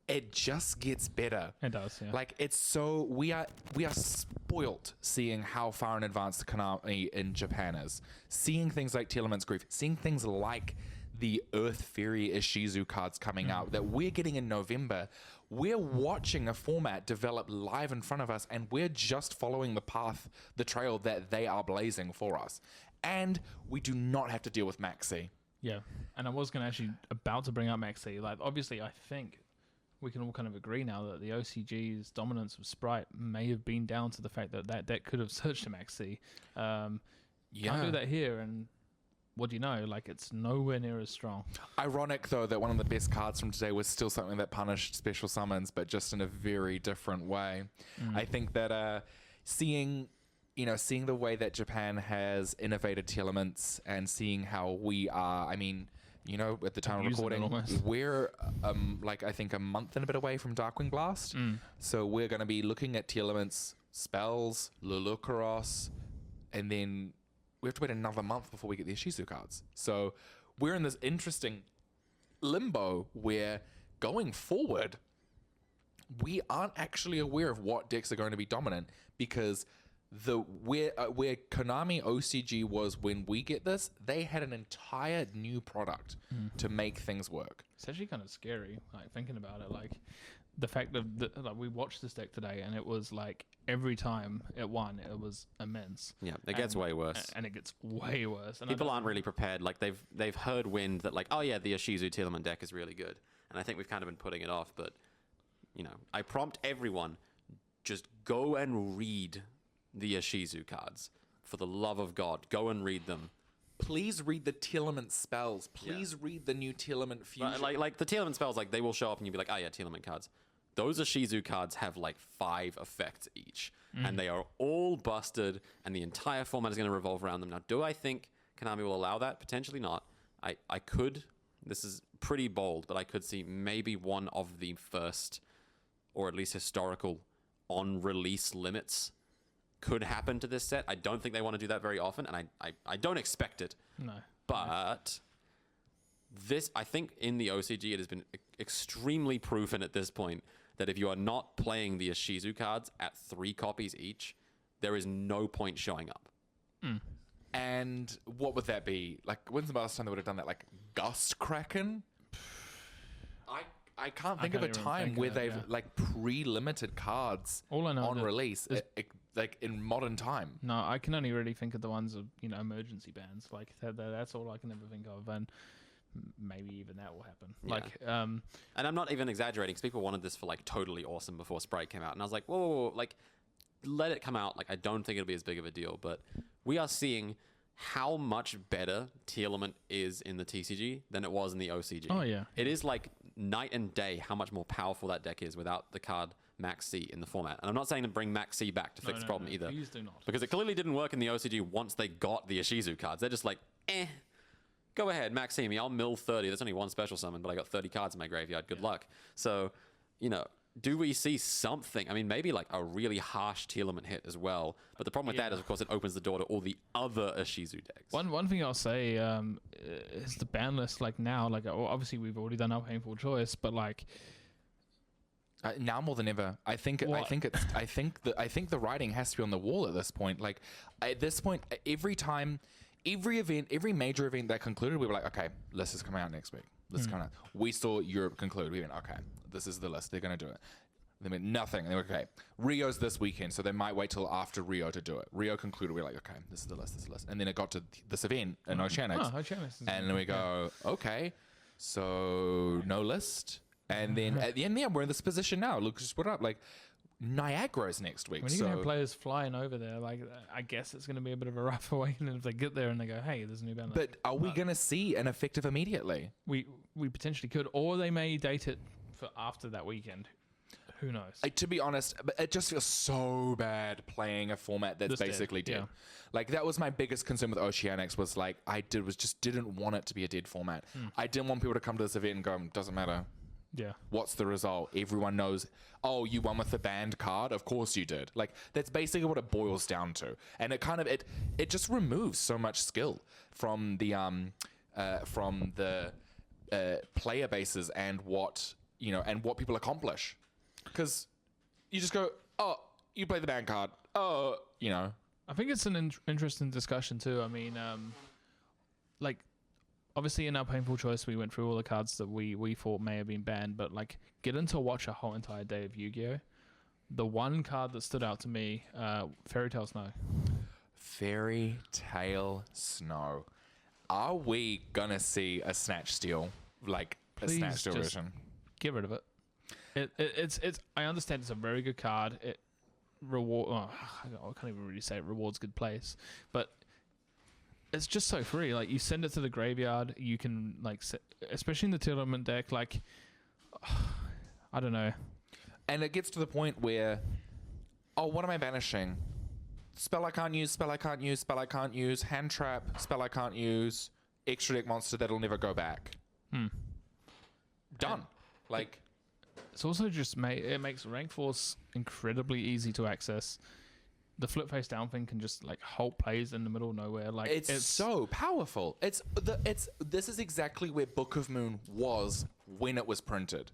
it just gets better. It does, yeah. Like it's so we are spoilt seeing how far in advance the Konami in Japan is. Seeing things like Tearlament's Grief, seeing things like the Earth Fairy Ishizu cards coming out that we're getting in November. We're watching a format develop live in front of us, and we're just following the path, the trail that they are blazing for us. And we do not have to deal with Maxi. Yeah, and I was about to bring up Maxi. Like, obviously, I think we can all kind of agree now that the OCG's dominance of Sprite may have been down to the fact that that deck could have searched to Maxi. Can't do that here, and what do you know? Like, it's nowhere near as strong. Ironic, though, that one of the best cards from today was still something that punished special summons, but just in a very different way. I think that seeing the way that Japan has innovated Tearlaments and seeing how we are, I mean, at the time of recording, we're I think a month and a bit away from Darkwing Blast. So we're going to be looking at Tearlaments, spells, Lulukaros, and then we have to wait another month before we get the Ishizu cards. So we're in this interesting limbo where going forward, we aren't actually aware of what decks are going to be dominant, because where Konami OCG was when we get this, they had an entire new product to make things work. It's actually kind of scary, like thinking about it. Like the fact that we watched this deck today, and it was like every time it won, it was immense. Yeah, it gets way worse, and it gets way worse. And people aren't really prepared. Like they've heard wind that like, oh yeah, the Ishizu Tearlament deck is really good, and I think we've kind of been putting it off, but I prompt everyone, just go and read the Ishizu cards. For the love of God, go and read them. Please read the Tearlament spells. Please read the new Tearlament fusion. Like the Tearlament spells, like they will show up and you'll be like, oh yeah, Tearlament cards. Those Ishizu cards have like 5 effects each, and they are all busted, and the entire format is going to revolve around them. Now, do I think Konami will allow that? Potentially not. I could. This is pretty bold, but I could see maybe one of the first, or at least historical, on-release limits could happen to this set. I don't think they want to do that very often, and I don't expect it. No. But this, I think in the OCG, it has been extremely proven at this point that if you are not playing the Ishizu cards at 3 copies each, there is no point showing up. And what would that be? Like, when's the last time they would have done that? Like, Gust Kraken? I can't think of a time where they've like pre-limited cards on release, like in modern time. No, I can only really think of the ones of emergency bans. Like that's all I can ever think of, and maybe even that will happen. Yeah. Like, and I'm not even exaggerating, because people wanted this for like Totally Awesome before Sprite came out, and I was like, whoa, like let it come out. Like I don't think it'll be as big of a deal, but we are seeing how much better Tearlament is in the TCG than it was in the OCG. Oh yeah, it is like night and day how much more powerful that deck is without the card Max C in the format. And I'm not saying to bring Max C back to fix the problem either. Please do not. Because it clearly didn't work in the OCG once they got the Ishizu cards. They're just like, go ahead, Max C me. I'll mill 30. There's only one special summon, but I got 30 cards in my graveyard. Good luck. So, do we see something? I mean, maybe like a really harsh Tearlament hit as well. But the problem with that is, of course, it opens the door to all the other Ishizu decks. One thing I'll say is the ban list. Like now, like obviously we've already done our painful choice, but like now more than ever, I think the writing has to be on the wall at this point. Like at this point, every event, every major event that concluded, we were like, okay, list is coming out next week. We saw Europe conclude. We went, okay, this is the list. They're going to do it. They went nothing. And they were okay. Rio's this weekend, so they might wait till after Rio to do it. Rio concluded. We're like, okay, this is the list. This is the list. And then it got to this event in Oceanics. And then we go, okay, so no list. And then at the end, we're in this position now. Look, just put it up. Like, Niagara's next week. When you have players flying over there, like I guess it's going to be a bit of a rough awakening if they get there and they go, "Hey, there's a new ban." But are we going to see an effective immediately? We potentially could, or they may date it for after that weekend. Who knows? To be honest, it just feels so bad playing a format that's basically dead. Yeah. Like that was my biggest concern with Oceanics was like didn't want it to be a dead format. I didn't want people to come to this event and go, "Doesn't matter." Yeah. What's the result? Everyone knows, oh, you won with the banned card? Of course you did. Like, that's basically what it boils down to. And it kind of, it just removes so much skill from the player bases and what people accomplish. Because you just go, oh, you play the banned card. Oh, I think it's an interesting discussion too. I mean, like, obviously, in our painful choice, we went through all the cards that we thought may have been banned, but like getting to watch a whole entire day of Yu-Gi-Oh! The one card that stood out to me, Fairy Tail Snow. Fairy Tail Snow. Are we gonna see a Snatch Steal, like Please, a Snatch Steal version? Get rid of it. It's. I understand it's a very good card. It reward. Oh, I can't even really say it rewards good plays, but it's just so free. Like you send it to the graveyard, you can like, especially in the Tearlament deck. Like, I don't know. And it gets to the point where, oh, what am I banishing? Spell I can't use. Spell I can't use. Spell I can't use. Hand trap. Spell I can't use. Extra deck monster that'll never go back. Done. And like, it's also just it makes Rank Force incredibly easy to access. The flip face down thing can just like hold plays in the middle of nowhere. Like it's so powerful. This is exactly where Book of Moon was when it was printed.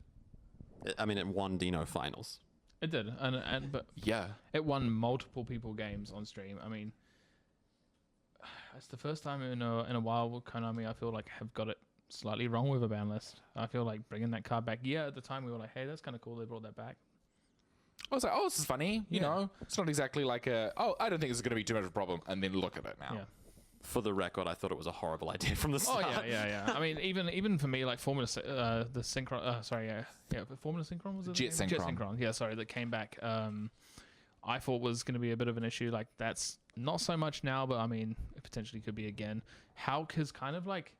I mean, it won Dino finals. It did, but yeah, it won multiple people games on stream. I mean, it's the first time in a while Konami, I feel like, have got it slightly wrong with a ban list. I feel like bringing that card back. Yeah, at the time we were like, hey, that's kind of cool. They brought that back. I was like, oh, this is funny. You know, it's not exactly like I don't think this is going to be too much of a problem. And then look at it now. Yeah. for the record, I thought it was a horrible idea from the start. Oh yeah. I mean, even for me, like Formula, the Synchron. Formula Synchron was it? Jet Synchron. Yeah, sorry, that came back. I thought was going to be a bit of an issue. Like that's not so much now, but I mean, it potentially could be again. Hulk is kind of like,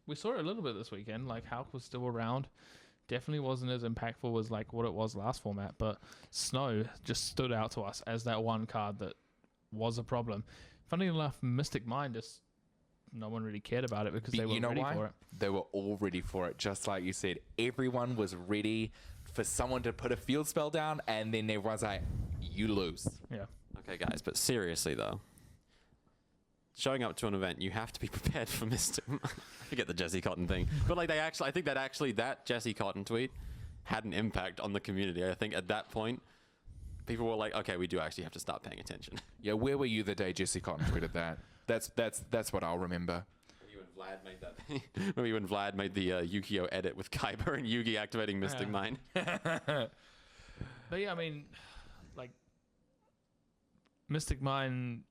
we saw it a little bit this weekend. Like Hulk was still around. Definitely wasn't as impactful as like what it was last format, but Snow just stood out to us as that one card that was a problem. Funny enough, Mystic Mind, just no one really cared about it because they were ready for it. They were all ready for it, just like you said. Everyone was ready for someone to put a field spell down, and then everyone's like, you lose. Yeah. Okay, guys, but seriously, though, showing up to an event, you have to be prepared for Mystic. I forget the Jesse Cotton thing. But like I think that Jesse Cotton tweet had an impact on the community. I think at that point, people were like, okay, we do actually have to start paying attention. Yeah, where were you the day Jesse Cotton tweeted that? That's what I'll remember. Maybe when Vlad made that. Maybe when Vlad made the Yukio edit with Kyber and Yugi activating Mystic Mind. But yeah, I mean, like Mystic Mind,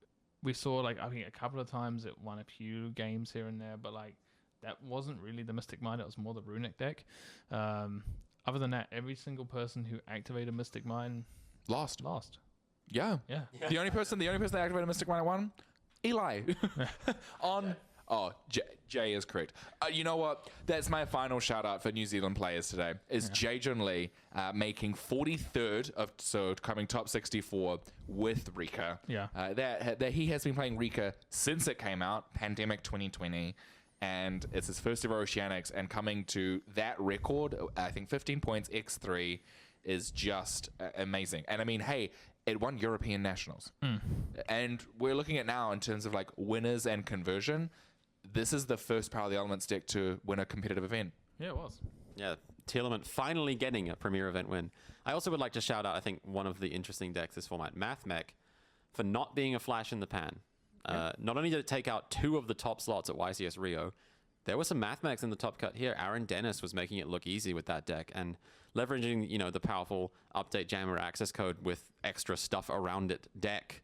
we saw like I think a couple of times it won a few games here and there, but like that wasn't really the Mystic Mind. It was more the Runic deck. Other than that, every single person who activated Mystic Mind Lost. Yeah. The only person that activated Mystic Mind at 1, Eli. Jay is correct. You know what? That's my final shout out for New Zealand players today. Is Jay Jun Lee making 43rd so coming top 64 with Rika. Yeah. That he has been playing Rika since it came out, Pandemic 2020. And it's his first ever Oceanics, and coming to that record, I think 15 points x3 is just amazing. And I mean, hey, it won European Nationals. And we're looking at now in terms of like winners and conversion. This is the first Power of the Elements deck to win a competitive event. Yeah, it was. Yeah, Tearlament finally getting a premier event win. I also would like to shout out, I think, one of the interesting decks this format, MathMech, for not being a flash in the pan. Not only did it take out 2 of the top slots at YCS Rio, there were some MathMechs in the top cut here. Aaron Dennis was making it look easy with that deck, and leveraging, the powerful update jammer access code with extra stuff around it deck,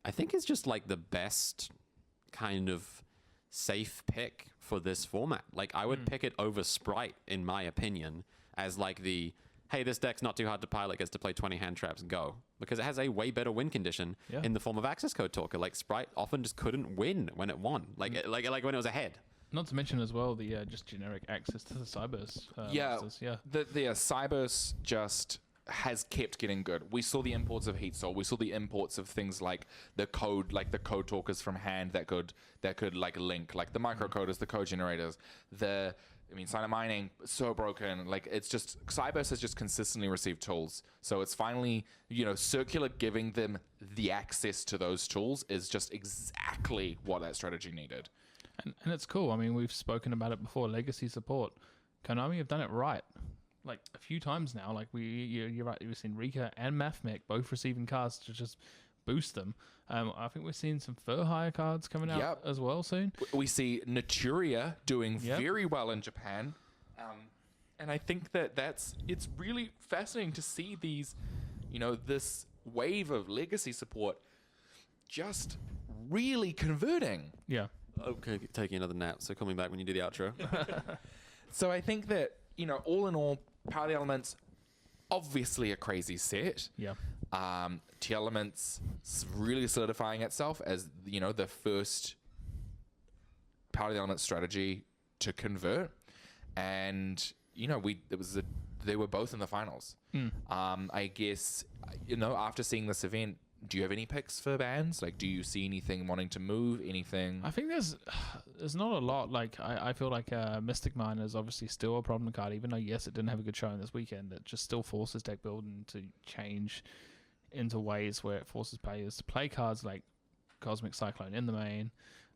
I think is just like the best kind of safe pick for this format. Like I would pick it over Sprite in my opinion as like the, hey, this deck's not too hard to pilot, gets to play 20 hand traps and go. Because it has a way better win condition in the form of access code talker. Like Sprite often just couldn't win when it won. Like when it was ahead. Not to mention as well the just generic access to the Cyberse. Monsters. The Cyberse just has kept getting good. We saw the imports of Heat Soul. We saw the imports of things like the code talkers from hand that could like link, like the microcoders, the code generators, silent mining, so broken. Like it's just Cyberse has just consistently received tools. So it's finally, Circular giving them the access to those tools is just exactly what that strategy needed. And it's cool. I mean, we've spoken about it before. Legacy support. Konami have done it right, like a few times now. Like you're right. We've seen Rika and MathMech both receiving cards to just boost them. I think we're seeing some Fur Hire cards coming out as well soon. We see Naturia doing very well in Japan, and I think it's really fascinating to see these, this wave of legacy support just really converting. Yeah. Okay, taking another nap, so call me back when you do the outro. So I think that, all in all, Power of the Elements, obviously a crazy set. Yeah. T Elements really solidifying itself as, the first Power of the Elements strategy to convert. And, they were both in the finals. I guess, after seeing this event, do you have any picks for bands? Like, do you see anything wanting to move? Anything? I think there's not a lot. Like, I feel like Mystic Mine is obviously still a problem card, even though, yes, it didn't have a good showing this weekend. It just still forces deck building to change into ways where it forces players to play cards like Cosmic Cyclone in the main,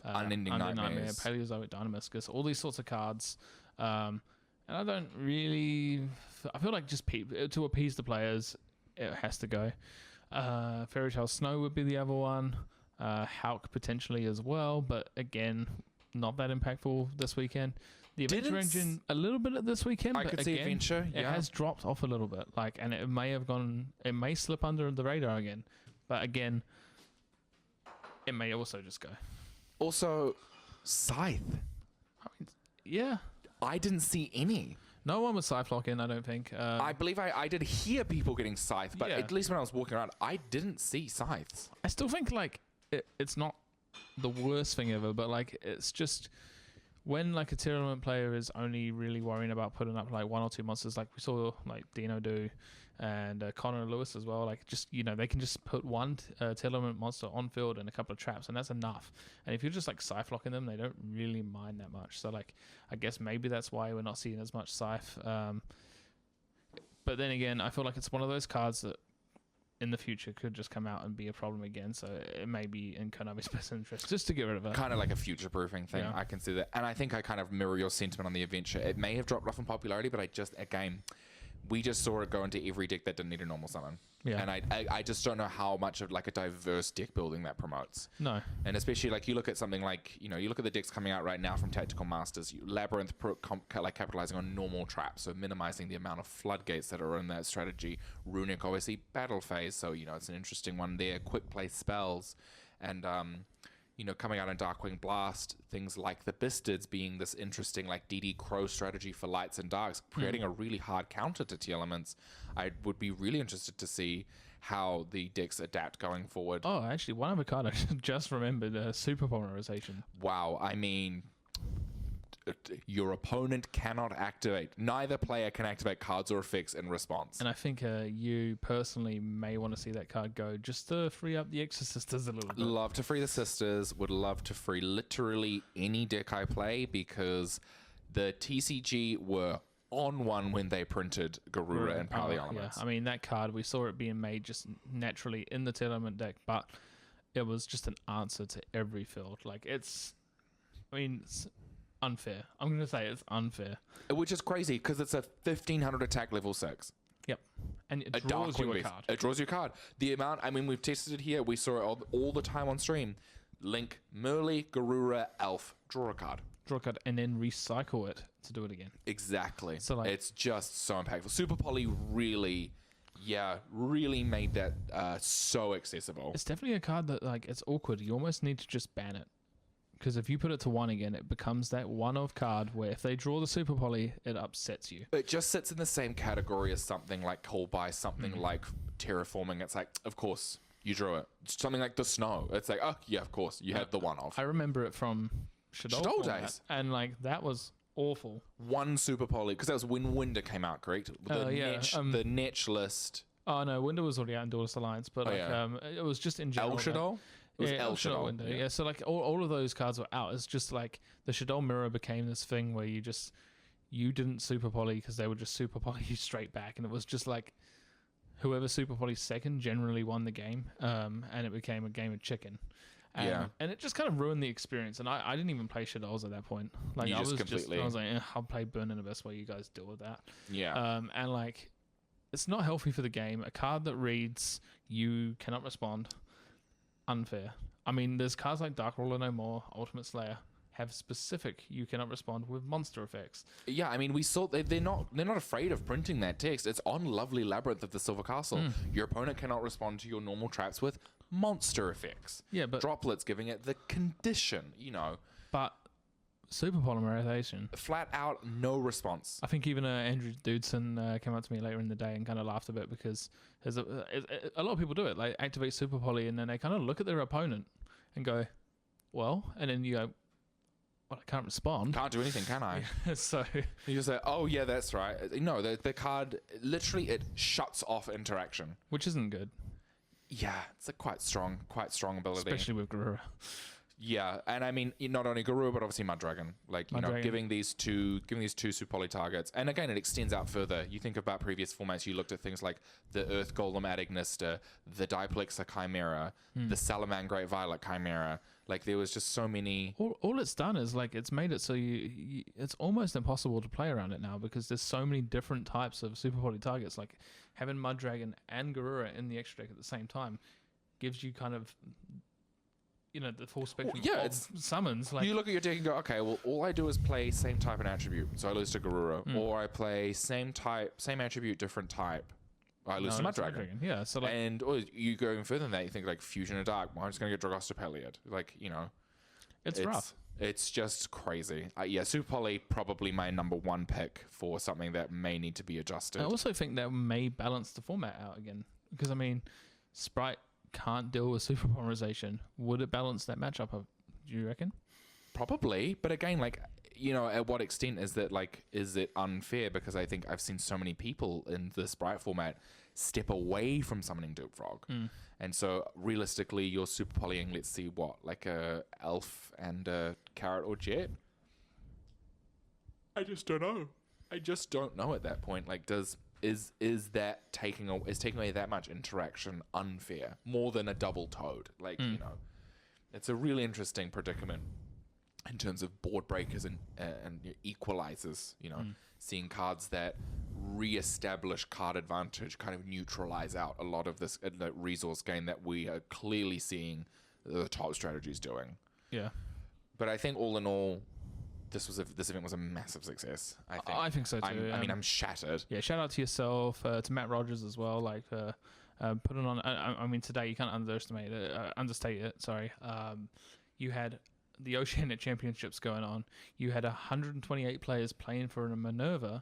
Unending Nightmare, Paleozoic Dynamiscus, all these sorts of cards. And I don't really... I feel like just to appease the players, it has to go. Fairy Tale Snow would be the other one. Hulk potentially as well, but again, not that impactful this weekend. The Adventure Engine a little bit this weekend, I but could again, see Adventure. It has dropped off a little bit, and it may slip under the radar again, but again, it may also just go. Also, Scythe. I mean, yeah. I didn't see any. No one was Scythe lock in, I don't think. I believe I did hear people getting Scythe, but Yeah. at least when I was walking around, I didn't see Scythes. I still think like it's not the worst thing ever, but like it's just when like a tournament player is only really worrying about putting up like 1 or 2 monsters, like we saw like Dino do, and Connor Lewis as well. Like just they can just put one tournament monster on field and a couple of traps, and that's enough. And if you're just like Scythe locking them, they don't really mind that much. So like I guess maybe that's why we're not seeing as much Scythe. But then again, I feel like it's one of those cards that in the future could just come out and be a problem again. So it may be in Konami's best interest just to get rid of it. Kind of like a future-proofing thing. Yeah. I can see that. And I think I kind of mirror your sentiment on the adventure. It may have dropped off in popularity, but we just saw it go into every deck that didn't need a normal summon. Yeah. And I just don't know how much of like a diverse deck building that promotes. No. And especially like you look at something like, you look at the decks coming out right now from Tactical Masters, Labyrinth like capitalizing on normal traps, so minimizing the amount of floodgates that are in that strategy. Runic, obviously, battle phase, so, it's an interesting one there. Quick play spells. And, coming out in Darkwing Blast, things like the Bistids being this interesting like DD Crow strategy for lights and darks, creating a really hard counter to T elements. I would be really interested to see how the decks adapt going forward. Oh, actually, one other card I just remembered, Super Polymerization. Wow, I mean, your opponent cannot activate. Neither player can activate cards or effects in response. And I think you personally may want to see that card go just to free up the Extra Sisters a little bit. Love to free the sisters. Would love to free literally any deck I play, because the TCG were on one when they printed Garura and Power the Elements. Yeah. I mean, that card, we saw it being made just naturally in the tournament deck, but it was just an answer to every field. Like, it's unfair. I'm going to say it's unfair. Which is crazy, because it's a 1500 attack level 6. Yep. And it draws you a card. It draws you a card. The amount, we've tested it here. We saw it all the time on stream. Link, Merly, Garura, Elf, draw a card. Draw a card and then recycle it to do it again. Exactly. So like, it's just so impactful. Super Poly really made that so accessible. it's definitely a card that like it's awkward. You almost need to just ban it. Because if you put it to 1 again, it becomes that one-off card where if they draw the Super Poly, it upsets you. It just sits in the same category as something like Call By, something like Terraforming. It's like, of course, you drew it. Something like the Snow. It's like, oh, yeah, of course, you had the one-off. I remember it from Shadol days. And like, that was awful. One Super Poly, because that was when Winder came out, correct? The Netch list. Oh, no, Window was already out in Duelist Alliance, but it was just in general. El Shadol? It was El Shadol. Window. Yeah, so like all of those cards were out. It's just like the Shadol Mirror became this thing where you didn't Super Poly because they would just Super Poly you straight back, and it was just like whoever Super Poly second generally won the game, and it became a game of chicken. And it just kind of ruined the experience. And I didn't even play Shadows at that point. Like I was like, I'll play Burn in the best way. You guys deal with that. Yeah. And like, it's not healthy for the game. A card that reads you cannot respond. Unfair. I mean, there's cards like Dark Ruler No More, Ultimate Slayer have specific you cannot respond with monster effects. Yeah, I mean, we saw they're not afraid of printing that text. It's on Lovely Labyrinth of the Silver Castle. Your opponent cannot respond to your normal traps with monster effects. Yeah, but droplets giving it the condition, But Super Polymerization, flat out no response. I think even Andrew Dudson came up to me later in the day and kind of laughed a bit because there's a lot of people do it. Like activate Super Poly and then they kind of look at their opponent and go, well, and then you go, well, I can't respond. Can't do anything, can I? So you just say, oh yeah, that's right. No, the card literally it shuts off interaction, which isn't good. Yeah, it's a quite strong ability, especially with Garura. Yeah, and I mean not only Garura but obviously Mudragon. Like giving these two Super Poly targets, and again it extends out further. You think about previous formats. You looked at things like the Earth Golem Adignista, the Diplexer Chimera, the Salamangreat Great Violet Chimera. Like there was just so many. All it's done is like it's made it so you it's almost impossible to play around it now because there's so many different types of Super Poly targets. Like having Mudragon and Garura in the extra deck at the same time gives you kind of the full spectrum of summons. Like you look at your deck and go, okay, well, all I do is play same type and attribute, so I lose to Garura, or I play same type, same attribute, different type, I lose to Mudragon. Yeah, so like, or you go even further than that, you think like Fusion of Dark. Well, I'm just gonna get Dragostor Peliot, It's rough. It's just crazy. Yeah, Super Poly probably my number one pick for something that may need to be adjusted. I also think that may balance the format out again. Because, I mean, Sprite can't deal with super polymerization. Would it balance that matchup up, do you reckon? Probably. But again, like, you know, at what extent is that, like, is it unfair? Because I think I've seen so many people in the Sprite format step away from summoning Derp Frog. And so realistically, you're super polying, let's see what, like a Elf and a Carrot or Jet? I just don't know. I just don't know at that point. Like, is that taking away that much interaction unfair? More than a double Toad? Like, you know, it's a really interesting predicament in terms of board breakers and equalizers, you know, seeing cards that re-establish card advantage kind of neutralize out a lot of this resource gain that we are clearly seeing the top strategies doing. Yeah. But I think all in all, this event was a massive success. I think so too. I mean, I'm shattered. Yeah, shout out to yourself, to Matt Rogers as well. Like, put it on. I mean, today you can't understate it. Sorry. You had the Oceanic Championships going on. You had 128 players playing for a Minerva.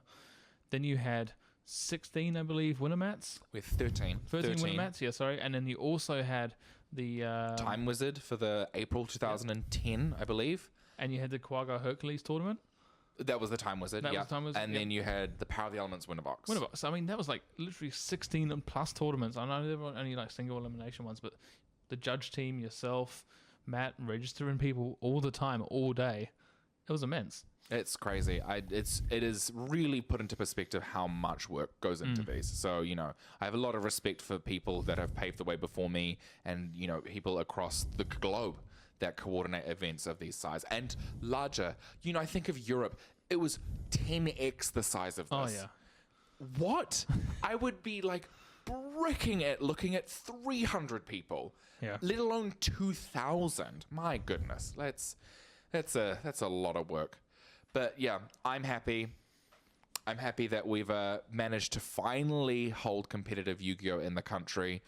Then you had 16, I believe, winner mats. With 13 winner mats, yeah, sorry. And then you also had the Time Wizard for the April 2010, I believe. And you had the Quagga Hercules tournament. That was the Time Wizard, That was the Time Wizard, and then you had the Power of the Elements winner box. I mean, that was like literally 16 plus tournaments. I know there were only like single elimination ones, but the judge team, yourself, Matt, registering people all the time, all day. It was immense. It's crazy. It is really put into perspective how much work goes into these. So, you know, I have a lot of respect for people that have paved the way before me and, you know, people across the globe that coordinate events of these size and larger. You know, I think of Europe, it was 10x the size of this. Oh, yeah. What? I would be like bricking it looking at 300 people, let alone 2,000. My goodness. That's a lot of work. But yeah, I'm happy. I'm happy that we've managed to finally hold competitive Yu-Gi-Oh! In the country.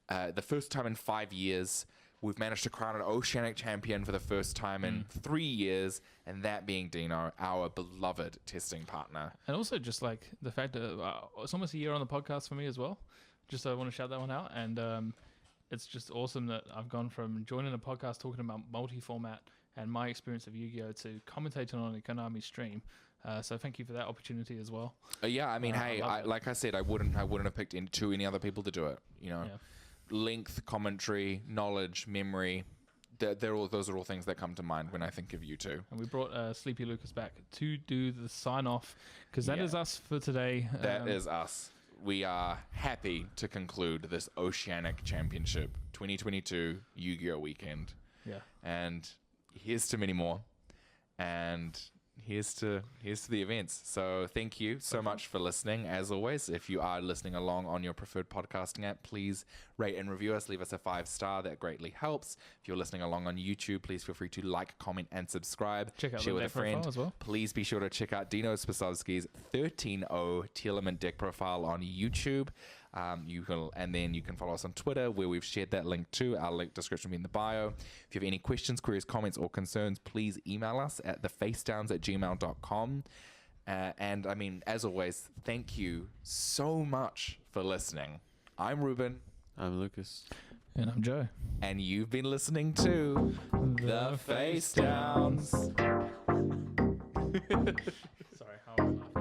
The first time in 5 years. We've managed to crown an Oceanic champion for the first time in 3 years, and that being Dino, our beloved testing partner. And also just like the fact that it's almost a year on the podcast for me as well. Just I want to shout that one out. And it's just awesome that I've gone from joining a podcast talking about multi-format and my experience of Yu-Gi-Oh! To commentating on a Konami stream. So thank you for that opportunity as well. Yeah, I mean, hey, like I said, I wouldn't have picked any other people to do it. You know, length, commentary, knowledge, memory. Those are all things that come to mind when I think of you two. And we brought Sleepy Lucas back to do the sign off because that is us for today. That is us. We are happy to conclude this Oceanic Championship 2022 Yu-Gi-Oh! Weekend. Yeah. And here's to many more. And here's to the events. So thank you so much for listening. As always, if you are listening along on your preferred podcasting app, please rate and review us. Leave us a 5-star. That greatly helps. If you're listening along on YouTube, please feel free to like, comment, and subscribe. Check out Share with a friend as well. Please be sure to check out Dino Spisovsky's 13-0 Telement deck profile on YouTube. You can follow us on Twitter, where we've shared that link to. Our link description will be in the bio. If you have any questions, queries, comments, or concerns, please email us at thefacedowns@gmail.com. And I mean, as always, thank you so much for listening. I'm Ruben. I'm Lucas. And I'm Joe. And you've been listening to The Face Downs. Sorry, how was that?